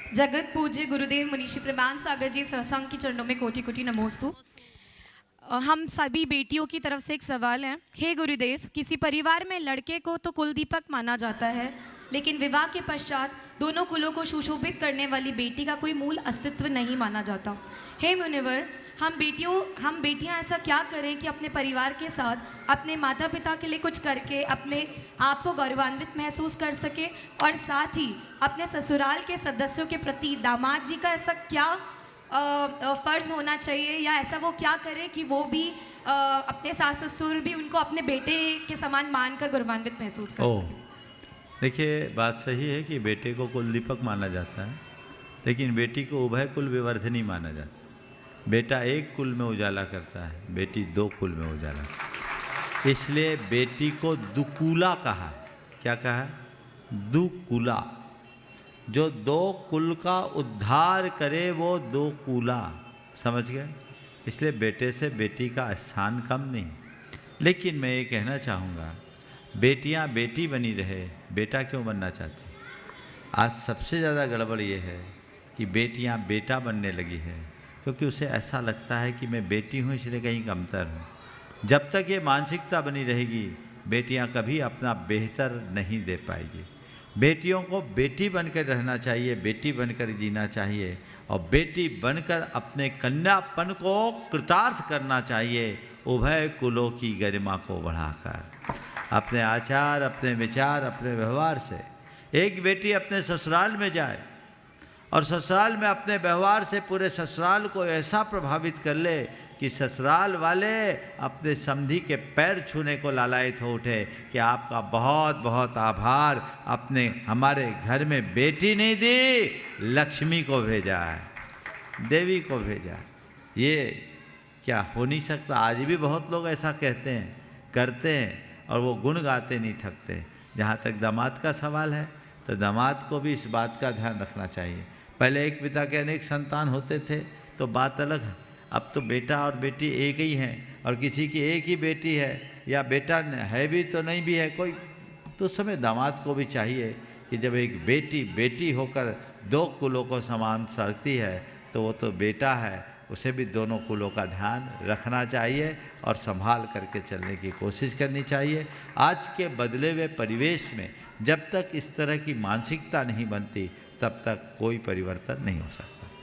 जगत पूज्य गुरुदेव मुनीषी प्रमाण सागर जी सत्संग के चरणों में कोटि कोटि नमोस्तु। हम सभी बेटियों की तरफ से एक सवाल है। हे गुरुदेव, किसी परिवार में लड़के को तो कुल दीपक माना जाता है, लेकिन विवाह के पश्चात दोनों कुलों को सुशोभित करने वाली बेटी का कोई मूल अस्तित्व नहीं माना जाता। हे मुनिवर, हम बेटियां ऐसा क्या करें कि अपने परिवार के साथ अपने माता पिता के लिए कुछ करके अपने आप को गौरवान्वित महसूस कर सके, और साथ ही अपने ससुराल के सदस्यों के प्रति दामाद जी का ऐसा क्या फ़र्ज़ होना चाहिए, या ऐसा वो क्या करे कि वो भी अपने सास ससुर भी उनको अपने बेटे के समान मानकर गौरवान्वित महसूस कर सके। देखिए, बात सही है कि बेटे को कुल दीपक माना जाता है, लेकिन बेटी को उभय कुल विवर्धिनी माना जाता है। बेटा एक कुल में उजाला करता है, बेटी दो कुल में उजाला करता है। इसलिए बेटी को दुकुला कहा। क्या कहा? दुकुला। जो दो कुल का उद्धार करे वो दो कुला, समझ गए? इसलिए बेटे से बेटी का स्थान कम नहीं। लेकिन मैं ये कहना चाहूँगा, बेटियाँ बेटी बनी रहे, बेटा क्यों बनना चाहती? आज सबसे ज़्यादा गड़बड़ ये है कि बेटियाँ बेटा बनने लगी है, क्योंकि उसे ऐसा लगता है कि मैं बेटी हूँ इसलिए कहीं कमतर हूँ। जब तक ये मानसिकता बनी रहेगी, बेटियाँ कभी अपना बेहतर नहीं दे पाएगी। बेटियों को बेटी बनकर रहना चाहिए, बेटी बनकर जीना चाहिए, और बेटी बनकर अपने कन्यापन को कृतार्थ करना चाहिए, उभय कुलों की गरिमा को बढ़ाकर अपने आचार, अपने विचार, अपने व्यवहार से। एक बेटी अपने ससुराल में जाए और ससुराल में अपने व्यवहार से पूरे ससुराल को ऐसा प्रभावित कर ले कि ससुराल वाले अपने समधी के पैर छूने को लालायित हो उठे कि आपका बहुत बहुत आभार, अपने हमारे घर में बेटी नहीं दी, लक्ष्मी को भेजा है, देवी को भेजा। ये क्या हो नहीं सकता? आज भी बहुत लोग ऐसा कहते हैं, करते हैं, और वो गुण गाते नहीं थकते। जहाँ तक दामाद का सवाल है, तो दामाद को भी इस बात का ध्यान रखना चाहिए। पहले एक पिता के अनेक संतान होते थे तो बात अलग है। अब तो बेटा और बेटी एक ही हैं, और किसी की एक ही बेटी है या बेटा है भी तो नहीं भी है कोई, तो उस समय दामाद को भी चाहिए कि जब एक बेटी बेटी होकर दो कुलों को समान सकती है, तो वो तो बेटा है, उसे भी दोनों कुलों का ध्यान रखना चाहिए और संभाल करके चलने की कोशिश करनी चाहिए। आज के बदले हुए परिवेश में जब तक इस तरह की मानसिकता नहीं बनती, तब तक कोई परिवर्तन नहीं हो सकता।